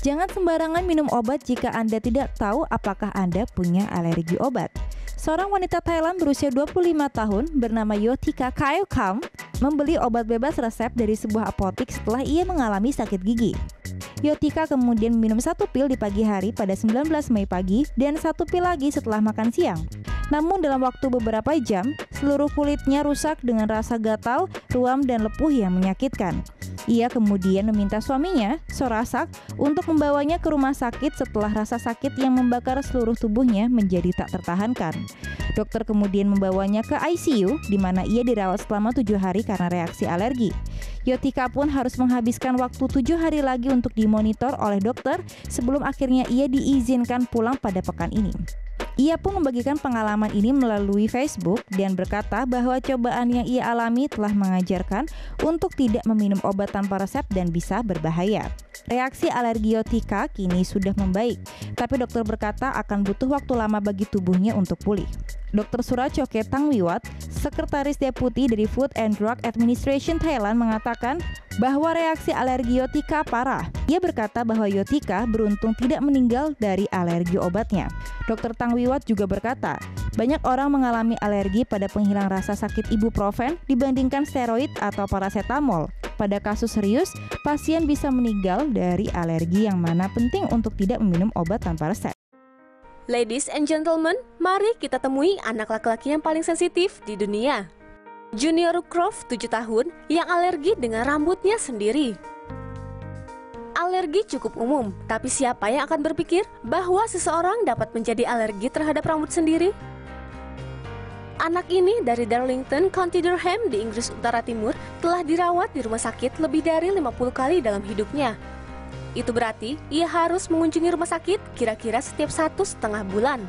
Jangan sembarangan minum obat jika Anda tidak tahu apakah Anda punya alergi obat. Seorang wanita Thailand berusia 25 tahun bernama Yotika Kaeukam membeli obat bebas resep dari sebuah apotik setelah ia mengalami sakit gigi. Yotika kemudian minum 1 pil di pagi hari pada 19 Mei pagi dan 1 pil lagi setelah makan siang. Namun dalam waktu beberapa jam, seluruh kulitnya rusak dengan rasa gatal, ruam, dan lepuh yang menyakitkan. Ia kemudian meminta suaminya, Sorasak, untuk membawanya ke rumah sakit setelah rasa sakit yang membakar seluruh tubuhnya menjadi tak tertahankan. Dokter kemudian membawanya ke ICU, di mana ia dirawat selama 7 hari karena reaksi alergi. Yotika pun harus menghabiskan waktu 7 hari lagi untuk dimonitor oleh dokter sebelum akhirnya ia diizinkan pulang pada pekan ini. Ia pun membagikan pengalaman ini melalui Facebook dan berkata bahwa cobaan yang ia alami telah mengajarkan untuk tidak meminum obat tanpa resep dan bisa berbahaya. Reaksi alergi Yotika kini sudah membaik, tapi dokter berkata akan butuh waktu lama bagi tubuhnya untuk pulih. Dr. Surachoke Tangwiwat, Sekretaris Deputi dari Food and Drug Administration Thailand mengatakan bahwa reaksi alergi Yotika parah. Ia berkata bahwa Yotika beruntung tidak meninggal dari alergi obatnya. Dr. Tangwiwat juga berkata, banyak orang mengalami alergi pada penghilang rasa sakit ibuprofen dibandingkan steroid atau paracetamol. Pada kasus serius, pasien bisa meninggal dari alergi yang mana penting untuk tidak meminum obat tanpa resep. Ladies and gentlemen, mari kita temui anak laki-laki yang paling sensitif di dunia. Junior Croft, 7 tahun, yang alergi dengan rambutnya sendiri. Alergi cukup umum, tapi siapa yang akan berpikir bahwa seseorang dapat menjadi alergi terhadap rambut sendiri? Anak ini dari Darlington, County Durham di Inggris Utara Timur telah dirawat di rumah sakit lebih dari 50 kali dalam hidupnya. Itu berarti ia harus mengunjungi rumah sakit kira-kira setiap 1,5 bulan.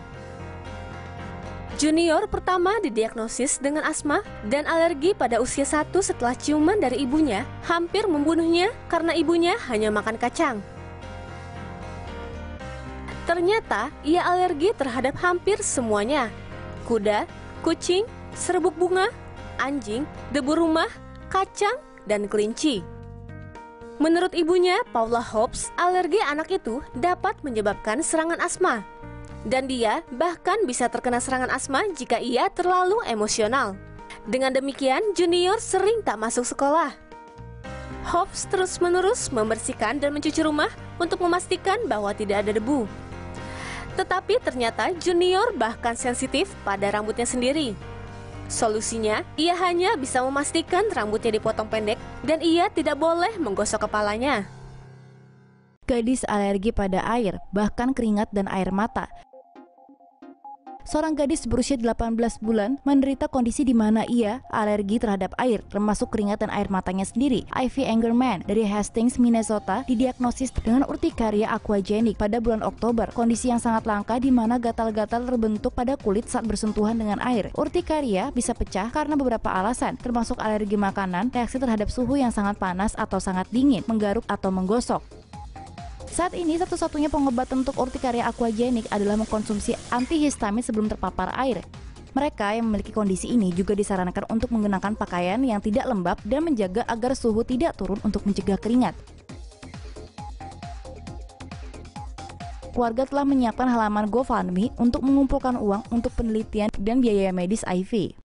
Junior pertama didiagnosis dengan asma dan alergi pada usia 1 setelah ciuman dari ibunya hampir membunuhnya karena ibunya hanya makan kacang. Ternyata ia alergi terhadap hampir semuanya: kuda, kucing, serbuk bunga, anjing, debu rumah, kacang, dan kelinci. Menurut ibunya, Paula Hobbs, alergi anak itu dapat menyebabkan serangan asma. Dan dia bahkan bisa terkena serangan asma jika ia terlalu emosional. Dengan demikian, Junior sering tak masuk sekolah. Hobbs terus-menerus membersihkan dan mencuci rumah untuk memastikan bahwa tidak ada debu. Tetapi ternyata Junior bahkan sensitif pada rambutnya sendiri. Solusinya, ia hanya bisa memastikan rambutnya dipotong pendek dan ia tidak boleh menggosok kepalanya. Gadis alergi pada air, bahkan keringat dan air mata. Seorang gadis berusia 18 bulan menderita kondisi di mana ia alergi terhadap air, termasuk keringat dan air matanya sendiri. Ivy Angerman dari Hastings, Minnesota, didiagnosis dengan urtikaria aquagenic pada bulan Oktober. Kondisi yang sangat langka di mana gatal-gatal terbentuk pada kulit saat bersentuhan dengan air. Urtikaria bisa pecah karena beberapa alasan, termasuk alergi makanan, reaksi terhadap suhu yang sangat panas atau sangat dingin, menggaruk atau menggosok. Saat ini satu-satunya pengobatan untuk urtikaria aquagenic adalah mengkonsumsi antihistamin sebelum terpapar air. Mereka yang memiliki kondisi ini juga disarankan untuk menggunakan pakaian yang tidak lembab dan menjaga agar suhu tidak turun untuk mencegah keringat. Keluarga telah menyiapkan halaman GoFundMe untuk mengumpulkan uang untuk penelitian dan biaya medis Ivy.